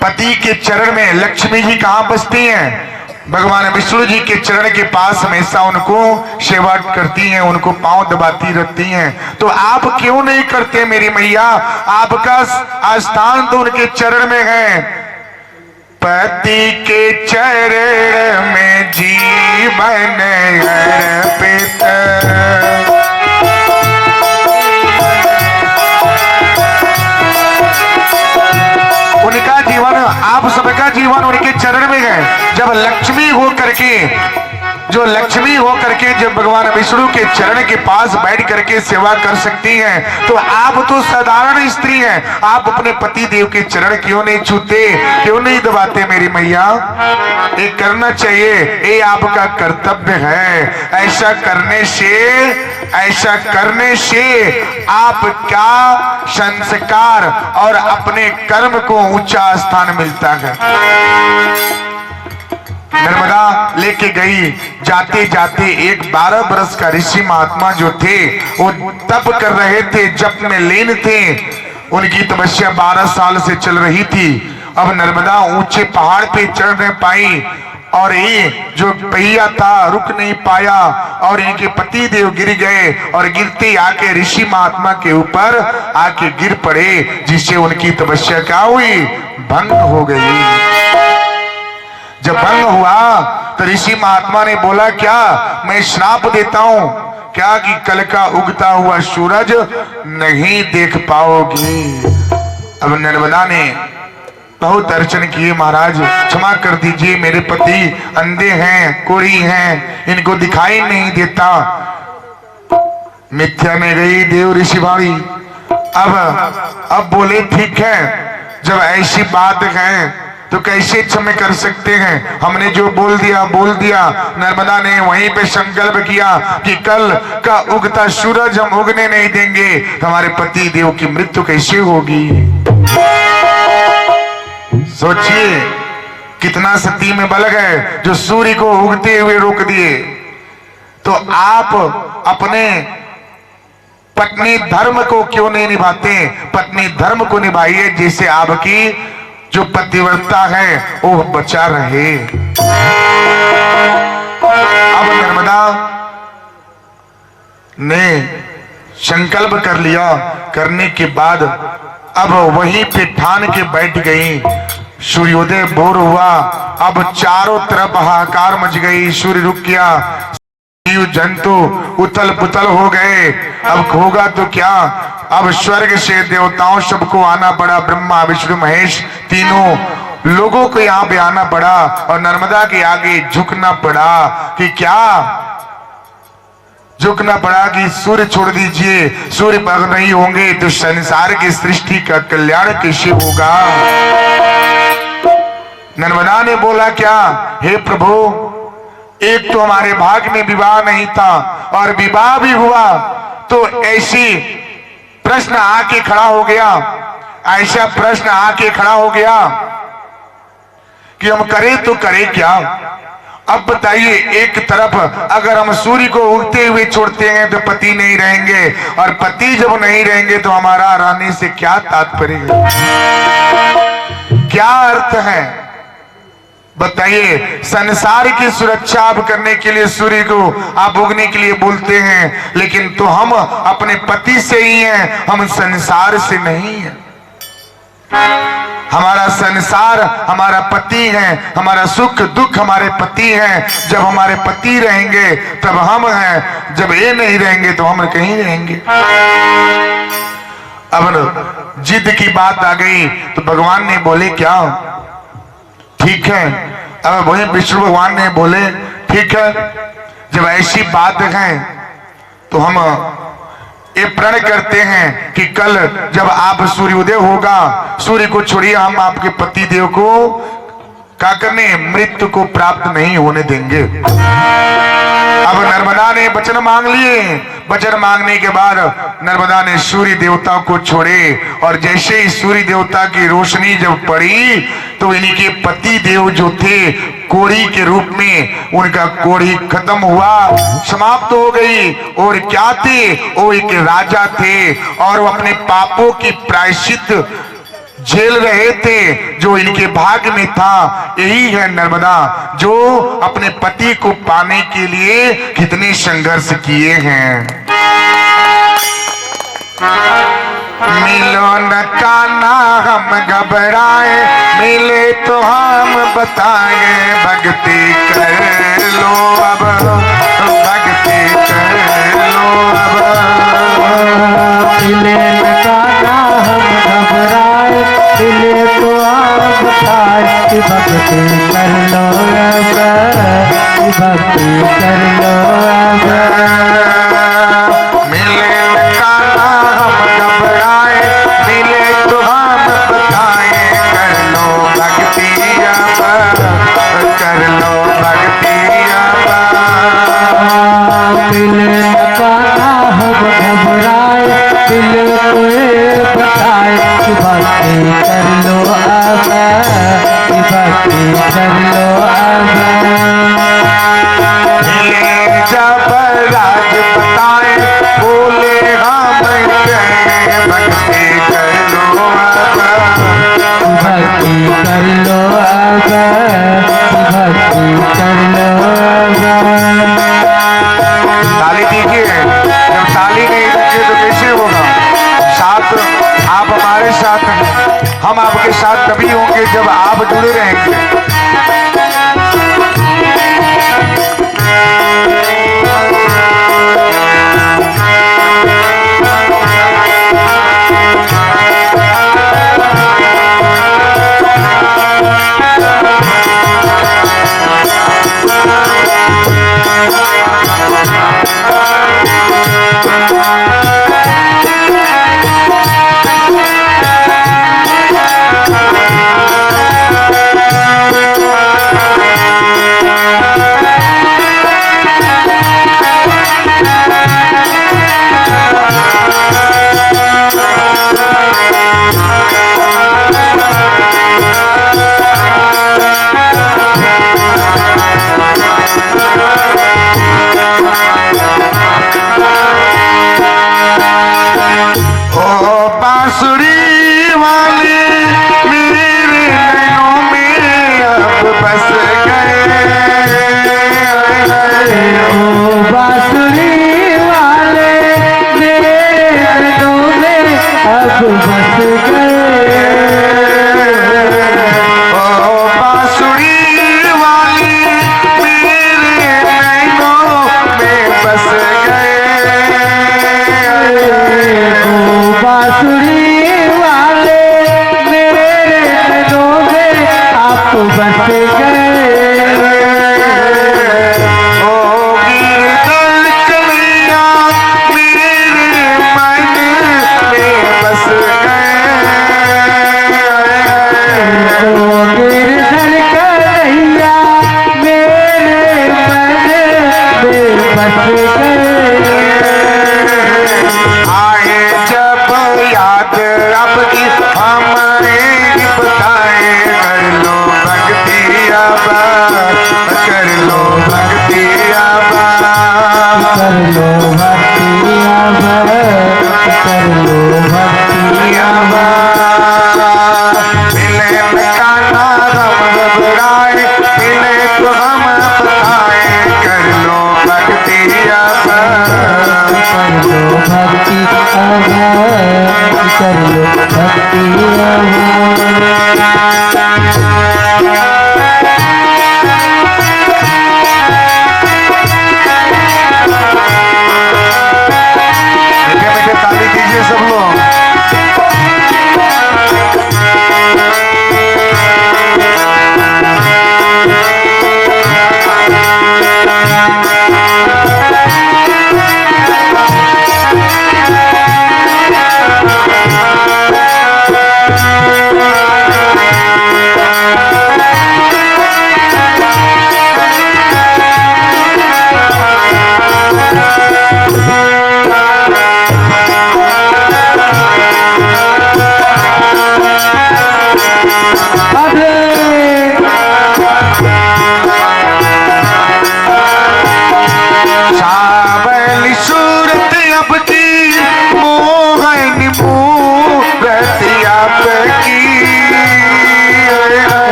पति के चरण में लक्ष्मी जी कहाँ बसती हैं? भगवान विष्णु जी के चरण के पास हमेशा उनको सेवा करती हैं, उनको पांव दबाती रहती हैं। तो आप क्यों नहीं करते मेरी मैया? आपका स्थान तो उनके चरण में है। पति के चरण में जीवन अर्पित, उनका जीवन, आप सबका जीवन उनके चरण में है। जब लक्ष्मी हो करके, जो लक्ष्मी हो करके जब भगवान विष्णु के चरण के पास बैठ करके सेवा कर सकती हैं, तो आप तो साधारण स्त्री हैं, आप अपने पति देव के चरण क्यों नहीं छूते, क्यों नहीं दबाते मेरी मैया? ये करना चाहिए, ये आपका कर्तव्य है। ऐसा करने से आपका संस्कार और अपने कर्म को ऊंचा स्थान मिलता है। नर्मदा लेके गई, जाते जाते एक 12 वर्ष का ऋषि महात्मा जो थे वो तप कर रहे थे, जप में लीन थे। उनकी तपस्या 12 साल से चल रही थी। अब नर्मदा ऊंचे पहाड़ पे चढ़ नहीं पाई और ये जो पहिया था रुक नहीं पाया और इनके पति देव गिर गए और गिरते आके ऋषि महात्मा के ऊपर आके गिर पड़े, जिससे उनकी तपस्या क्या हुई? भंग हो गई। जब भंग हुआ तो ऋषि महात्मा ने बोला, क्या मैं श्राप देता हूं क्या कि कल का उगता हुआ सूरज नहीं देख पाओगी? अब नर्मदा ने बहुत अर्चन किए, महाराज क्षमा कर दीजिए, मेरे पति अंधे हैं, कोढ़ी हैं, इनको दिखाई नहीं देता। मिथ्या में गई देव ऋषि भाई। अब बोले ठीक है, जब ऐसी बात है तो कैसे क्षमा कर सकते हैं? हमने जो बोल दिया। नर्मदा ने वहीं पे संकल्प किया कि कल का उगता सूरज हम उगने नहीं देंगे। हमारे पति देव की मृत्यु कैसे होगी? सोचिए कितना सती में बल है, जो सूर्य को उगते हुए रोक दिए। तो आप अपने पत्नी धर्म को क्यों नहीं निभाते? पत्नी धर्म को निभाइए, जिससे आपकी जो पतिव्रता है वो बचा रहे। अब नर्मदा ने संकल्प कर लिया, करने के बाद अब वहीं पे ठान के बैठ गई। सूर्योदय भोर हुआ, अब चारों तरफ हाहाकार मच गई। सूर्य रुक गया, जीव जंतु उथल पुथल हो गए। अब होगा तो क्या? अब स्वर्ग से देवताओं सबको आना पड़ा, ब्रह्मा विष्णु महेश तीनों लोगों को यहाँ पे आना पड़ा और नर्मदा के आगे झुकना पड़ा। कि क्या झुकना पड़ा? कि सूर्य छोड़ दीजिए, सूर्य भग नहीं होंगे तो संसार की सृष्टि का कल्याण कैसे होगा? नर्मदा ने बोला, क्या हे प्रभु, एक तो हमारे भाग में विवाह नहीं था और विवाह भी हुआ तो ऐसी प्रश्न आके खड़ा हो गया, ऐसा प्रश्न आके खड़ा हो गया कि हम करें तो करें क्या? अब बताइए, एक तरफ अगर हम सूर्य को उगते हुए छोड़ते हैं तो पति नहीं रहेंगे, और पति जब नहीं रहेंगे तो हमारा रहने से क्या तात्पर्य है, क्या अर्थ है? बताइए। संसार की सुरक्षा आप करने के लिए सूर्य को आप उगने के लिए बोलते हैं, लेकिन तो हम अपने पति से ही हैं, हम संसार से नहीं हैं। हमारा संसार हमारा पति है, हमारा सुख दुख हमारे पति हैं। जब हमारे पति रहेंगे तब हम हैं, जब ये नहीं रहेंगे तो हम कहीं रहेंगे। अब जिद की बात आ गई तो भगवान ने बोले, क्या ठीक है? अब वही विष्णु भगवान ने बोले, ठीक है, जब ऐसी बात है तो हम ये प्रण करते हैं कि कल जब आप सूर्योदय होगा, सूर्य को छोड़िए, हम आपके पति देव को क्या करने, मृत्यु को प्राप्त नहीं होने देंगे। अब नर्मदा ने वचन मांग लिए। वचन मांगने के बाद नर्मदा ने सूर्य देवता को छोड़े, और जैसे ही सूर्य देवता की रोशनी जब पड़ी तो इनके पति देव जो थे कोढ़ी के रूप में, उनका कोढ़ी खत्म हुआ, समाप्त हो गई। और क्या थे? वो एक राजा थे और वो अपने पापों की प्रायश्चित झेल रहे थे, जो इनके भाग्य में था। यही है नर्मदा, जो अपने पति को पाने के लिए कितने संघर्ष किए हैं। मिलो न कान्हा हम घबराए, मिले तो हम बताए, भक्ति कर लो अब, भक्ति कर लो अब। मिले न कान्हा हम घबराए, मिले तो हम बताए, भक्ति कर लो अब, भक्ति कर लो अब। हम आपके साथ तभी होंगे जब आप जुड़े रहेंगे।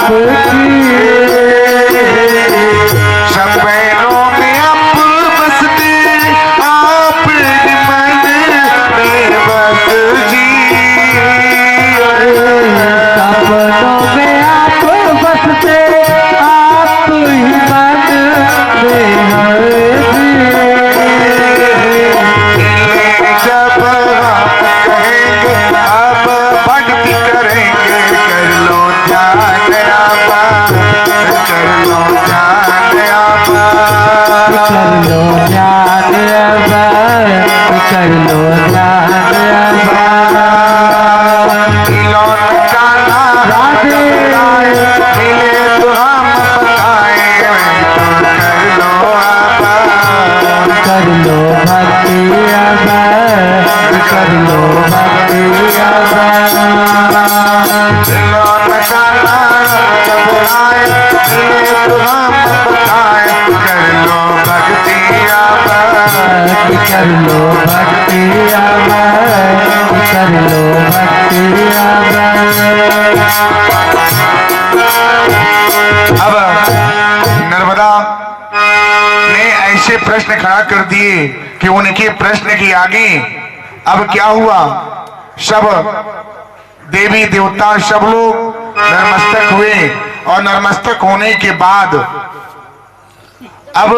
सब बैलों में आप बसते आप मन में बस जी। सपनों में आप बसते आप ही मन में हर जब आप कहेंगे अब भक्ति करेंगे कर लो ध्यान आप, कर लो ध्यान आप, कर लो ध्यान अब, कर लो ध्यान अब। लौट जाना राधे मिले तो हम बताए तो कर लो आप, कर लो भक्ति अब, कर लो भक्ति अब। लौट जाना जब आए मिले तो हम बताए कर लो भक्ति आप, कर लो भक्ति अब, कर लो भक्ति अब। अब नर्मदा ने ऐसे प्रश्न खड़ा कर दिए कि उनके प्रश्न के आगे अब क्या हुआ। सब देवी देवता सब लोग नतमस्तक हुए और नतमस्तक होने के बाद अब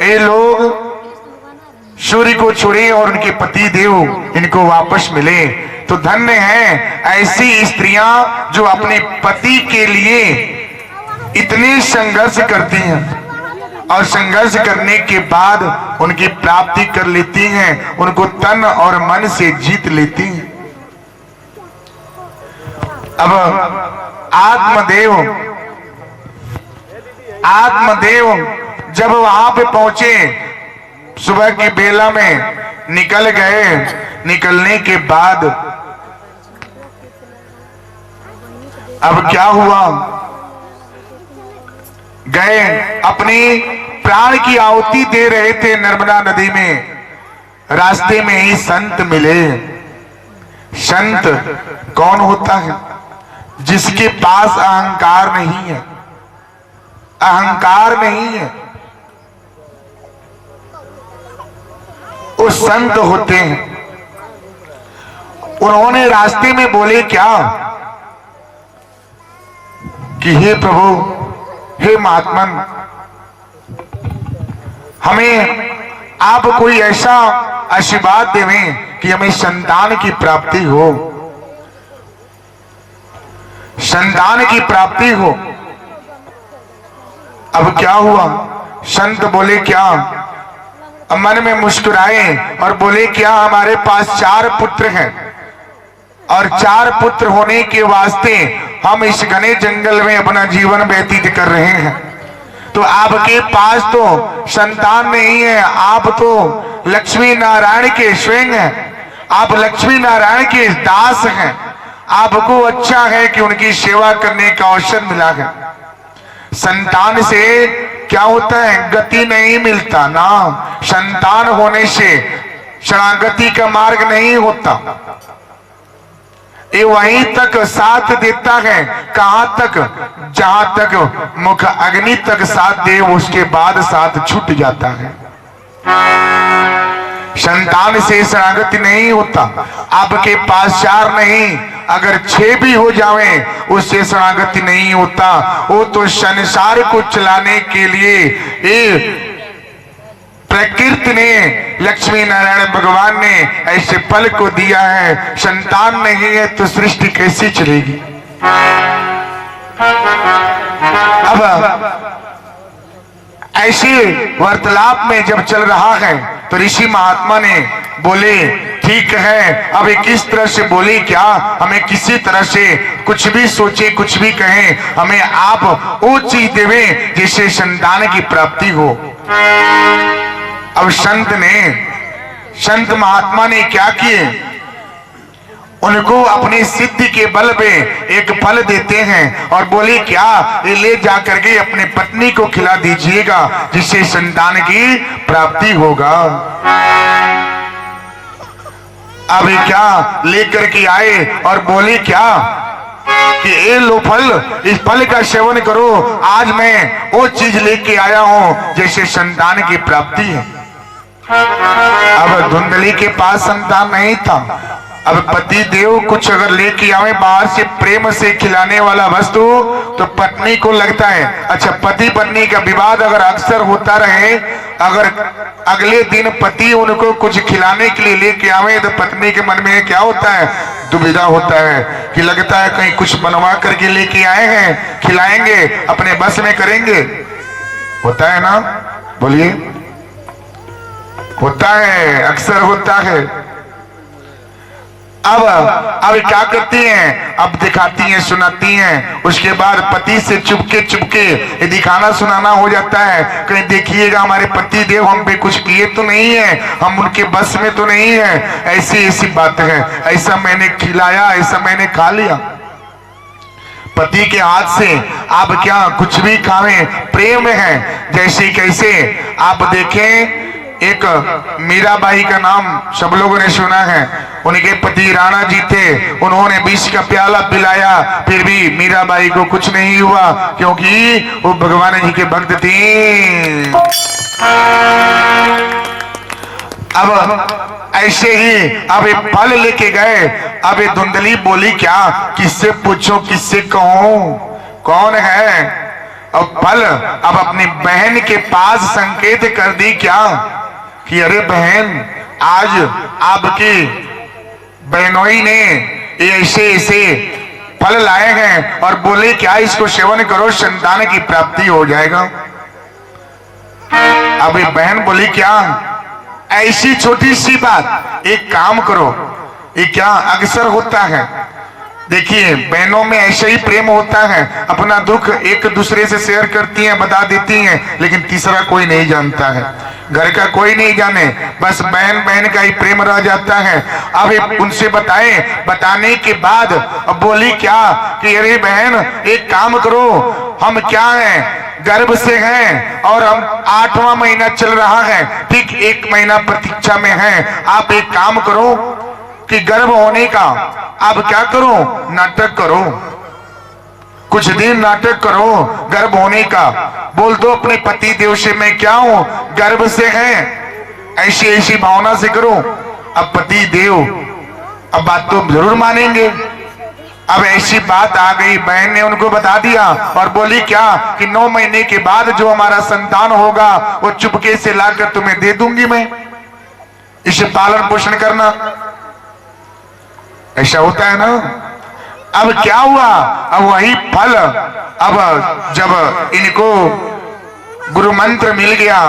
ये लोग सूर्य को छोड़े और उनके पति देव इनको वापस मिले। तो धन्य है ऐसी स्त्रियां जो अपने पति के लिए इतनी संघर्ष करती हैं और संघर्ष करने के बाद उनकी प्राप्ति कर लेती हैं, उनको तन और मन से जीत लेती हैं। अब आत्मदेव जब वहां पे पहुंचे सुबह की बेला में निकल गए। निकलने के बाद अब क्या हुआ, गए अपनी प्राण की आहुति दे रहे थे नर्मदा नदी में। रास्ते में ही संत मिले। संत कौन होता है? जिसके पास अहंकार नहीं है, अहंकार नहीं है, वो संत होते हैं। उन्होंने रास्ते में बोले क्या कि हे प्रभु, हे महात्मन, हमें आप कोई ऐसा आशीर्वाद देवें कि हमें संतान की प्राप्ति हो, संतान की प्राप्ति हो। अब क्या हुआ, संत बोले क्या, मन में मुस्कुराए और बोले क्या, हमारे पास 4 पुत्र हैं और 4 पुत्र होने के वास्ते हम इस घने जंगल में अपना जीवन व्यतीत कर रहे हैं। तो आपके पास तो संतान नहीं है, आप तो लक्ष्मी नारायण के स्वयं हैं, आप लक्ष्मी नारायण के दास हैं। आपको अच्छा है कि उनकी सेवा करने का अवसर मिला है। संतान से क्या होता है, गति नहीं मिलता ना। संतान होने से शरणागति का मार्ग नहीं होता, ये वहीं तक साथ देता है। कहां तक, जहां तक मुख अग्नि तक साथ दे, उसके बाद साथ छूट जाता है। संतान से शरणागति नहीं होता। आपके पास 4 नहीं, अगर 6 भी हो जावे उससे शरणागति नहीं होता। वो तो संसार को चलाने के लिए ये प्रकृति ने, लक्ष्मी नारायण भगवान ने ऐसे फल को दिया है। संतान नहीं है तो सृष्टि कैसी चलेगी। अब ऐसे वार्तालाप में जब चल रहा है तो ऋषि महात्मा ने बोले ठीक है, अब किस तरह से बोले क्या, हमें किसी तरह से कुछ भी सोचे, कुछ भी कहें, हमें आप वो चीज देवे जिससे संतान की प्राप्ति हो। अब संत महात्मा ने क्या किए, उनको अपनी सिद्धि के बल पे एक फल देते हैं और बोले क्या, ये ले जाकर के अपने पत्नी को खिला दीजिएगा जिससे संतान की प्राप्ति होगा। अब क्या लेकर के आए और बोले क्या कि ये लो फल, इस फल का सेवन करो, आज मैं वो चीज लेके आया हूं जैसे संतान की प्राप्ति है। अब धुंधली के पास संतान नहीं था। अब पति देव कुछ अगर लेके आवे बाहर से प्रेम से खिलाने वाला वस्तु, तो पत्नी को लगता है अच्छा, पति पत्नी का विवाद अगर अक्सर होता रहे, अगर अगले दिन पति उनको कुछ खिलाने के लिए लेके आवे तो पत्नी के मन में क्या होता है, दुविधा होता है कि लगता है कहीं कुछ बनवा करके लेके आए हैं, खिलाएंगे, अपने बस में करेंगे। होता है ना, बोलिए, होता है, अक्सर होता है। अब क्या करती हैं, अब दिखाती हैं, सुनाती हैं, उसके बाद पति से चुपके चुपके ये दिखाना सुनाना हो जाता है, कहीं देखिएगा हमारे पति देव हम पे कुछ किए तो नहीं है, हम उनके बस में तो नहीं है, ऐसी ऐसी बात है, ऐसा मैंने खिलाया, ऐसा मैंने खा लिया। पति के हाथ से आप क्या कुछ भी खावें, प्रेम है। जैसे कैसे आप देखें, एक मीराबाई का नाम सब लोगों ने सुना है, उनके पति राणा जी थे, उन्होंने विष का प्याला पिलाया, फिर भी मीराबाई को कुछ नहीं हुआ, क्योंकि वो भगवान जी के भक्त थी। अब ऐसे ही अब ये फल लेके गए। अब ये धुंधली बोली क्या, किससे पूछो, किससे कहूं, कौन है। अब फल अब अपनी बहन के पास संकेत कर दी क्या कि अरे बहन, आज आपकी बहनोई ने ऐसे ऐसे फल लाए हैं और बोले क्या इसको सेवन करो, संतान की प्राप्ति हो जाएगा। अब ये बहन बोली क्या, ऐसी छोटी सी बात, एक काम करो, ये क्या अक्सर होता है, देखिए बहनों में ऐसे ही प्रेम होता है, अपना दुख एक दूसरे से शेयर करती हैं, बता देती हैं, लेकिन तीसरा कोई नहीं जानता है, घर का कोई नहीं जाने, बस बहन बहन का ही प्रेम रह जाता है। अब उनसे बताने के बाद अब बोली क्या कि अरे बहन, एक काम करो, हम क्या हैं, गर्भ से हैं और हम 8वां महीना चल रहा है, ठीक 1 महीना प्रतीक्षा में है। आप एक काम करो कि गर्भ होने का आप क्या करो, नाटक करो, कुछ दिन नाटक करो गर्भ होने का, बोल दो अपने पति देव से मैं क्या हूं, गर्भ से है, ऐसी ऐसी भावना से करो। अब पति देव अब बात तो जरूर मानेंगे। अब ऐसी बात आ गई, बहन ने उनको बता दिया और बोली क्या कि 9 महीने के बाद जो हमारा संतान होगा वो चुपके से लाकर तुम्हें दे दूंगी मैं, इसे पालन पोषण करना। ऐसा होता है ना। अब क्या हुआ, अब वही फल, अब जब इनको गुरु मंत्र मिल गया,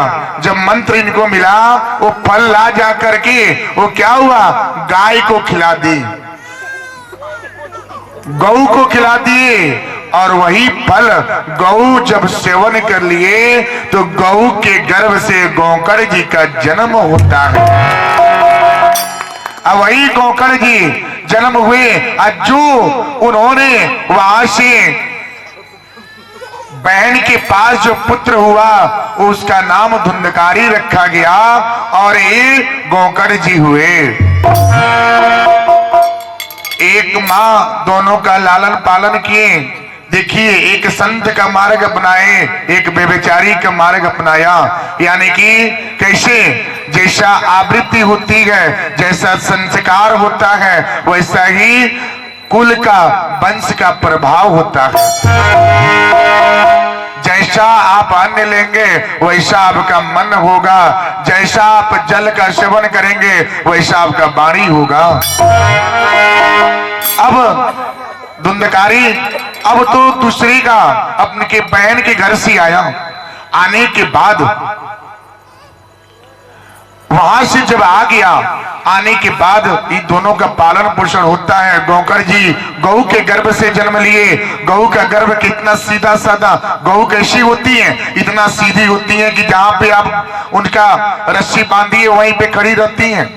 जब मंत्र इनको मिला, वो फल ला जा करके वो क्या हुआ, गाय को खिला दी, गऊ को खिला दिए, और वही फल गऊ जब सेवन कर लिए तो गऊ के गर्भ से गोकर्ण जी का जन्म होता है। अब वही गोकर्ण जी जन्म हुए, जो उन्होंने वहां से बहन के पास जो पुत्र हुआ उसका नाम धुंधकारी रखा गया और ये गोकर्ण जी हुए। एक माँ दोनों का लालन पालन किए। देखिए, एक संत का मार्ग अपनाए, एक बेचारी का मार्ग अपनाया, यानी कि कैसे जैसा आवृत्ति होती है, जैसा संस्कार होता है, वैसा ही कुल का वंश का प्रभाव होता है। जैसा आप अन्न लेंगे वैसा आपका मन होगा, जैसा आप जल का सेवन करेंगे वैसा आपका वाणी होगा। अब धुंधकारी अब तो दूसरी का अपने के बहन के घर से आया, आने के बाद वहां से जब आ गया, आने के बाद इन दोनों का पालन पोषण होता है। गोकर्ण जी गऊ के गर्भ से जन्म लिए। गऊ का गर्भ कितना सीधा साधा, गऊ कैसी होती है, इतना सीधी होती है कि जहां पे आप उनका रस्सी बांधिए वहीं पे खड़ी रहती हैं,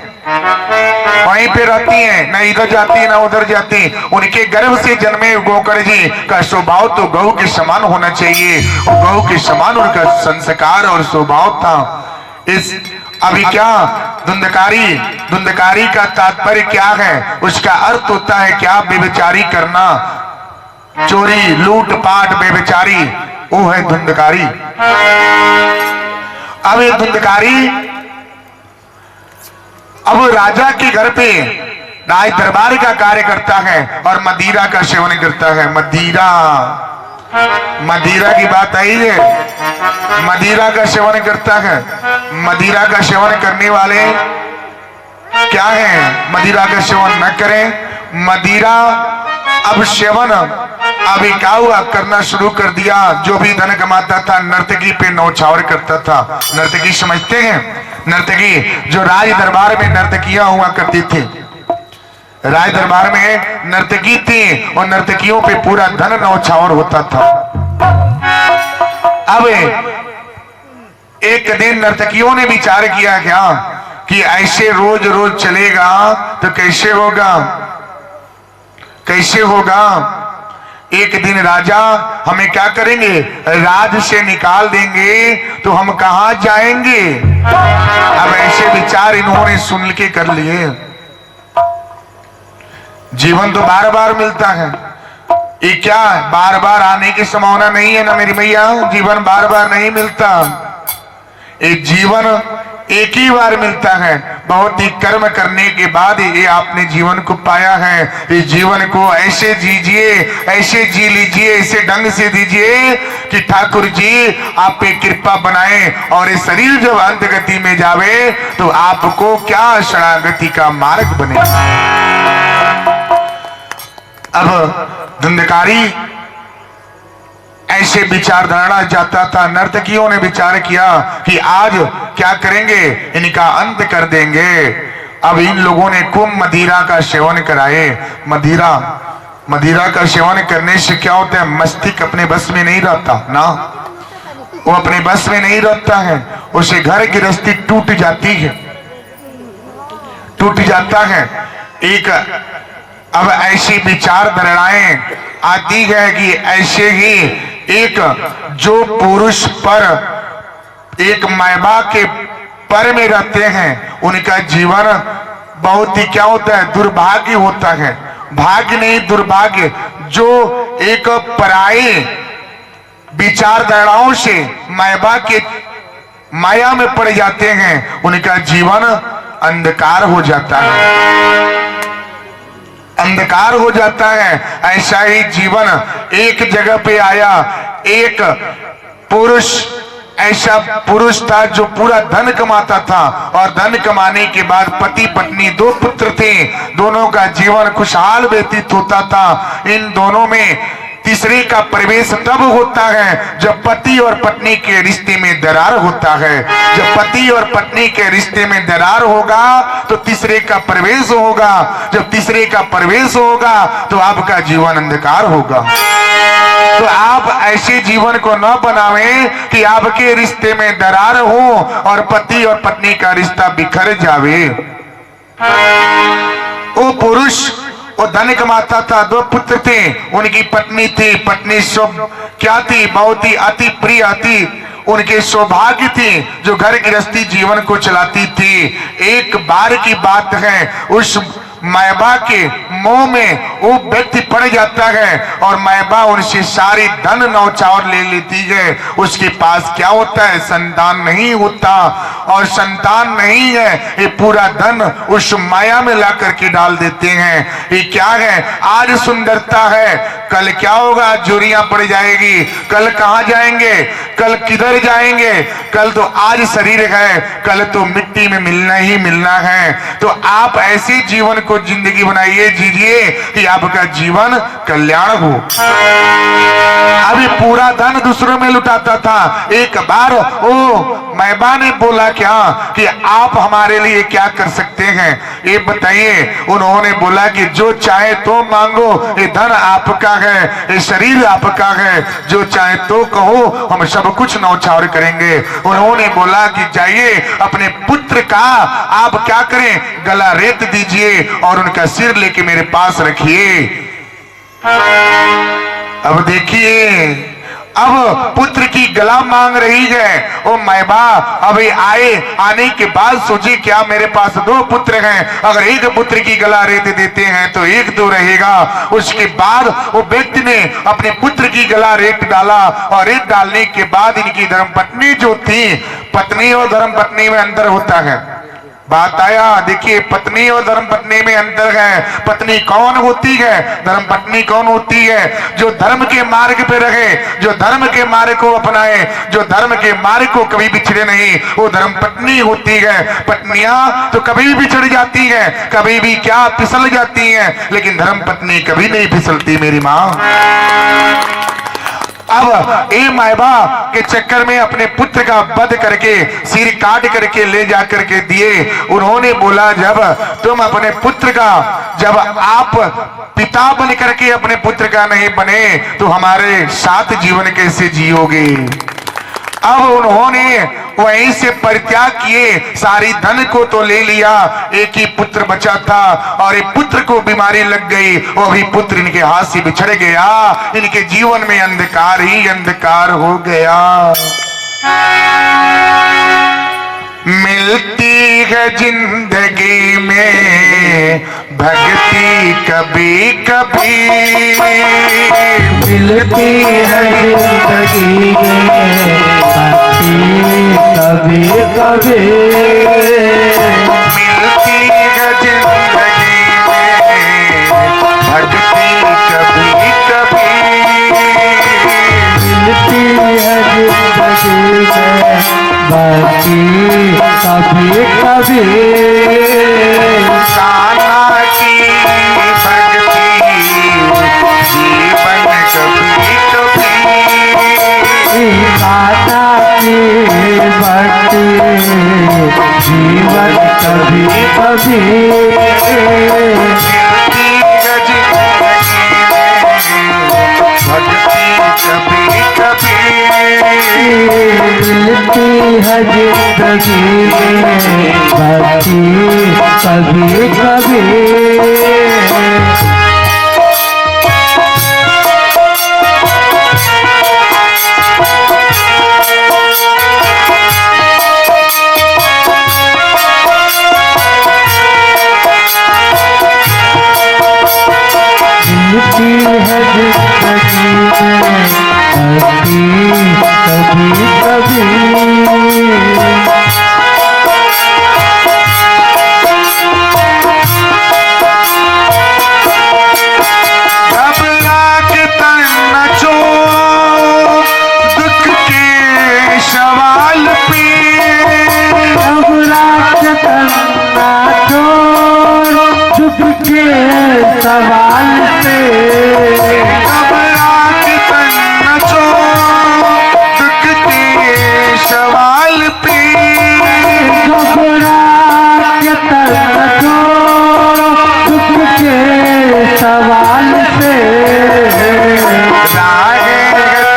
वहीं पे रहती हैं, न इधर जाती न उधर जाती। उनके गर्भ से जन्मे गोकर्ण जी का स्वभाव तो गऊ के समान होना चाहिए, और गऊ के समान उनका संस्कार और स्वभाव था। इस अभी क्या धुंधकारी का तात्पर्य क्या है, उसका अर्थ होता है क्या, व्यभिचारी करना। चोरी लूट पाट बेविचारी, वो है धुंधकारी। अब ये धुंधकारी अब राजा के घर पे राज दरबार का कार्य करता है और मदिरा का सेवन करता है। मदिरा की बात आई है, मदिरा का सेवन करता है। मदिरा का सेवन करने वाले क्या है? मदिरा का सेवन न करें। मदिरा अब सेवन अभी क्या हुआ करना शुरू कर दिया। जो भी धन कमाता था नर्तकी पे नौछावर करता था। नर्तकी समझते हैं? नर्तकी जो राज दरबार में नर्तकियां हुआ करती थी, राज दरबार में नर्तकी थी और नर्तकियों पे पूरा धन नौछावर होता था। अब एक दिन नर्तकियों ने विचार किया क्या कि ऐसे रोज रोज चलेगा तो कैसे होगा, कैसे होगा। एक दिन राजा हमें क्या करेंगे, राज से निकाल देंगे तो हम कहां जाएंगे। अब ऐसे विचार इन्होंने सुन के कर लिए। जीवन तो बार बार मिलता है, ये क्या बार बार आने की संभावना नहीं है ना मेरी भैया। जीवन बार बार नहीं मिलता, ये जीवन एक ही बार मिलता है। बहुत ही कर्म करने के बाद ये आपने जीवन को पाया है। इस जीवन को ऐसे जीजिए, ऐसे जी लीजिए, ऐसे ढंग से दीजिए कि ठाकुर जी आप पे कृपा बनाए और ये शरीर जब अंत गति में जावे तो आपको क्या शरणागति का मार्ग बने। अब धुंधकारी ऐसे विचारधारा जाता था। नर्तकियों ने विचार किया कि आज क्या करेंगे, इनका अंत कर देंगे। अब इन लोगों ने खूब मदिरा का सेवन कराए। मदिरा का सेवन करने से क्या होता है, मस्तिष्क अपने बस में नहीं रहता ना, वो अपने बस में नहीं रहता है। उसे घर गृहस्थी टूट जाती है, टूट जाता है। एक अब ऐसी विचारधाराएं आती है कि ऐसे ही एक जो पुरुष पर एक मैबा के पर में रहते हैं उनका जीवन बहुत ही क्या होता है, दुर्भाग्य होता है। भाग्य नहीं दुर्भाग्य। जो एक पराये विचारधाराओं से मैबा के माया में पड़ जाते हैं उनका जीवन अंधकार हो जाता है, अंधकार हो जाता है। ऐसा ही जीवन एक जगह पे आया। एक पुरुष, ऐसा पुरुष था जो पूरा धन कमाता था और धन कमाने के बाद पति पत्नी दो पुत्र थे। दोनों का जीवन खुशहाल व्यतीत होता था। इन दोनों में तीसरे का प्रवेश तब होता है जब पति और पत्नी के रिश्ते में दरार होता है। जब पति और पत्नी के रिश्ते में दरार होगा तो तीसरे का प्रवेश होगा। जब तीसरे का प्रवेश होगा तो आपका जीवन अंधकार होगा। तो आप ऐसे जीवन को न बनावें कि आपके रिश्ते में दरार हो और पति और पत्नी का रिश्ता बिखर जावे। वो पुरुष वो धन कमाता था, दो पुत्र थे, उनकी पत्नी थी। पत्नी सब क्या थी, बहुत ही अति प्रिय थी, उनके सौभाग्य थी जो घर गृहस्थी जीवन को चलाती थी। एक बार की बात है, उस मैबा के मोह में वो व्यक्ति पड़ जाता है और मैबा उनसे सारी धन नौछावर ले लेती है। उसके पास क्या होता है, संतान नहीं होता। और संतान नहीं है, ये पूरा धन उस माया में ला करके डाल देते हैं। ये क्या है, आज सुंदरता है, कल क्या होगा, चोरियां पड़ जाएगी। कल कहाँ जाएंगे, कल किधर जाएंगे। कल तो आज शरीर है, कल तो मिट्टी में मिलना ही मिलना है। तो आप ऐसे जीवन को जिंदगी बनाइए, जीजिए कि आपका जीवन कल्याण हो। अभी पूरा धन दूसरों में लुटाता था। एक बार ओ मैबा ने बोला क्या कि आप हमारे लिए क्या कर सकते हैं, ये बताइए। उन्होंने बोला कि जो चाहे तो मांगो, ये धन आपका है, ये शरीर आपका है, जो चाहे तो कहो, हम सब कुछ नौछावर करेंगे। उन्होंने बोला कि जाइए अपने पुत्र का आप क्या करें, गला रेत दीजिए और उनका सिर लेके मेरे पास रखिए। अब देखिए अब पुत्र की गला मांग रही है। ओ मैबा अभी आने के बाद सोची क्या मेरे पास 2 पुत्र हैं, अगर एक पुत्र की गला रेत देते हैं तो एक तो रहेगा। उसके बाद वो व्यक्ति ने अपने पुत्र की गला रेत डाला और रेत डालने के बाद इनकी धर्मपत्नी जो थी, पत्नी और धर्मपत्नी में अंतर होता है। बात आया, देखिए पत्नी और धर्मपत्नी में अंतर है। पत्नी कौन होती है, धर्मपत्नी कौन होती है? जो धर्म के मार्ग पे रहे, जो धर्म के मार्ग को अपनाए, जो धर्म के मार्ग को कभी बिछड़े नहीं, वो धर्मपत्नी होती है। पत्नियां तो कभी भी बिछड़ जाती है, कभी भी क्या फिसल जाती है, लेकिन धर्मपत्नी कभी नहीं फिसलती मेरी माँ। अब ए मायबा के चक्कर में अपने पुत्र का वध करके सिर काट करके ले जा करके दिए। उन्होंने बोला जब तुम अपने पुत्र का, जब आप पिता बन करके अपने पुत्र का नहीं बने तो हमारे साथ जीवन कैसे जियोगे? अब उन्होंने वहीं से परित्याग किए, सारी धन को तो ले लिया, एक ही पुत्र बचा था और एक पुत्र को बीमारी लग गई, वो भी पुत्र इनके हाथ से बिछड़ गया। इनके जीवन में अंधकार ही अंधकार हो गया। मिलती है जिंदगी में भक्ति कभी कभी, मिलती है जिंदगी में भक्ति कभी कभी, मिलती है जिंदगी में भक्ति कभी कभी, मिलती है जिंदगी में भक्ति कभी कभी, कान्हा की भक्ति जीवन कभी कभी, कान्हा की भक्ति जीवन कभी कभी, मिलती है जिंदगी में भक्ति कभी कभी, मिलती है जिंदगी में भक्ति कभी कभी। मिलती है जिंदगी में भक्ति कभी कभी, घबरा के तन नचो दुख के सवाल पे, घबरा के करना छोड़ दुख के सवाल पे, घबरा के तन नचो दुख के सवाल पे, घबरा के करना छोड़ दुख के सवाल पे, राहें तेरी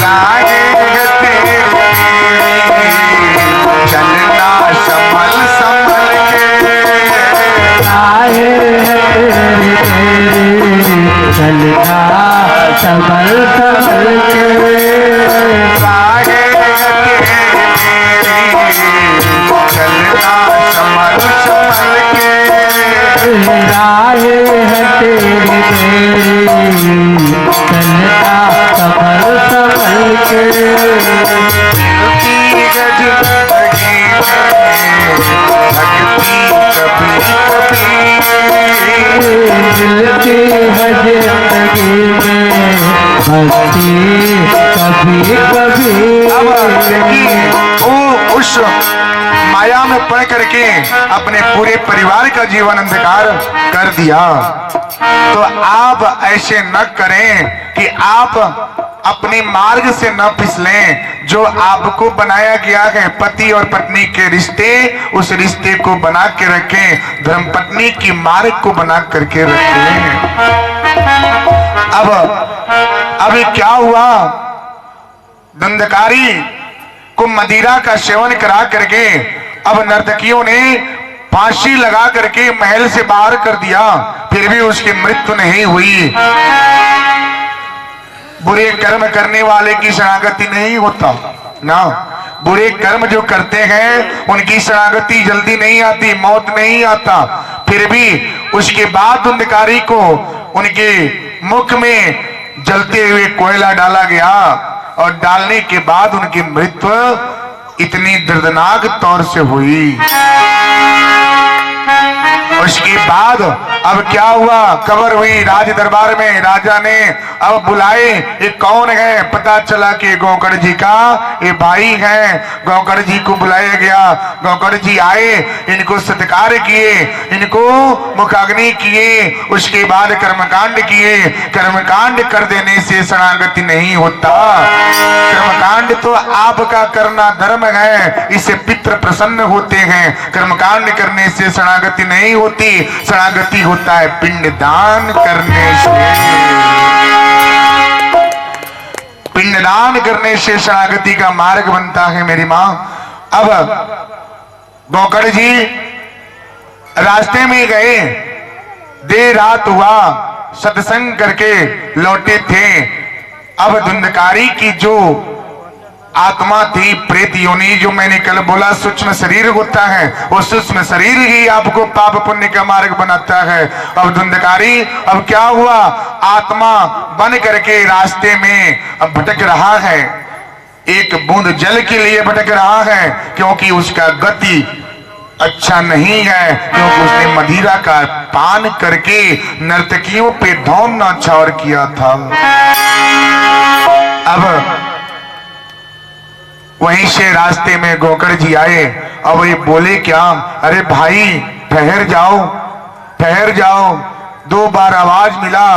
राहें तेरी चलना संभल संभल के, आए तेरी चलना संभल संभल के, राहें तेरी चलना संभल संभल के, राहे है तेरी चलना संभल संभल के, मिलती है जिंदगी में भक्ति कभी कभी, मिलती है जिंदगी में भक्ति कभी कभी। अब देखिए वो उस माया में पड़ करके अपने पूरे परिवार का जीवन अंधकार कर दिया। तो आप ऐसे न करें कि आप अपने मार्ग से न फिसलें। जो आपको बनाया गया है पति और पत्नी के रिश्ते, उस रिश्ते को बना के रखें, धर्मपत्नी की मार्ग को बना करके रखें। अब अभी क्या हुआ, धंधकारी को मदिरा का सेवन करा करके अब नर्तकियों ने फांसी लगा करके महल से बाहर कर दिया, फिर भी उसकी मृत्यु नहीं हुई। बुरे कर्म करने वाले की शरणागति नहीं होता ना। बुरे कर्म जो करते हैं उनकी शरणागति जल्दी नहीं आती, मौत नहीं आता। फिर भी उसके बाद धुंधकारी को उनके मुख में जलते हुए कोयला डाला गया और डालने के बाद उनकी मृत्यु इतनी दर्दनाक तौर से हुई। उसके बाद अब क्या हुआ, खबर हुई राज दरबार में। राजा ने अब बुलाए, ये कौन है? पता चला कि गौकर्ण जी का ये भाई है। गौकर्ण जी को बुलाया गया, गौकर्ण जी आए, इनको सत्कार किए, इनको मुखाग्नि किए, उसके बाद कर्मकांड किए। कर्मकांड कर देने से शरणागति नहीं होता। कर्मकांड तो आपका करना धर्म है, इससे पितृ प्रसन्न होते हैं। कर्मकांड करने से शरणागति नहीं होती, शरणागति होता है पिंडदान करने से। पिंडदान करने से शरणागति का मार्ग बनता है मेरी मां। अब गौकर्ण जी रास्ते में गए, देर रात हुआ, सत्संग करके लौटे थे। अब धुंधकारी की जो आत्मा थी, प्रेत योनि, जो मैंने कल बोला सूक्ष्म शरीर होता है, वो सूक्ष्म शरीर ही आपको पाप पुण्य का मार्ग बनाता है। अब धुंधकारी अब क्या हुआ, आत्मा बन करके रास्ते में अब भटक रहा है। एक बूंद जल के लिए भटक रहा है, क्योंकि उसका गति अच्छा नहीं है, क्योंकि उसने मदिरा का पान करके नर्तकियों पे धौम नौछावर किया था। अब वहीं से रास्ते में गौकर्ण जी आए और ये बोले क्या, अरे भाई ठहर जाओ, ठहर जाओ। 2 बार आवाज मिला,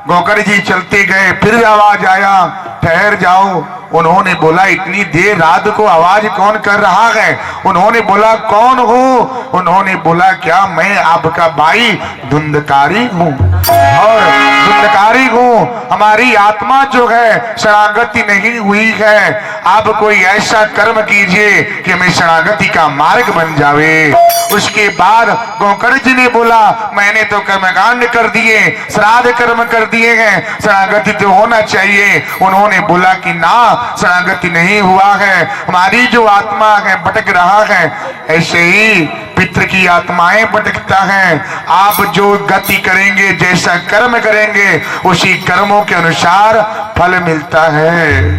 गौकर्ण जी चलते गए, फिर आवाज आया ठहर जाओ। उन्होंने बोला इतनी देर रात को आवाज कौन कर रहा है? उन्होंने बोला कौन हो? उन्होंने बोला क्या, मैं आपका भाई धुंधकारी हूँ, और धुंधकारी हूँ। हमारी आत्मा जो है शरणागति नहीं हुई है, आप कोई ऐसा कर्म कीजिए कि हमें शरणागति का मार्ग बन जावे। उसके बाद गौकर्ण जी ने बोला मैंने तो कर्मकांड कर दिए, श्राद्ध कर्म कर दिए हैं, शरणागति तो होना चाहिए। उन्होंने बोला कि ना, शरणागति नहीं हुआ है, हमारी जो आत्मा है भटक रहा है। ऐसे ही पितृ की आत्माएं भटकता है। आप जो गति करेंगे, जैसा कर्म करेंगे, उसी कर्मों के अनुसार फल मिलता है।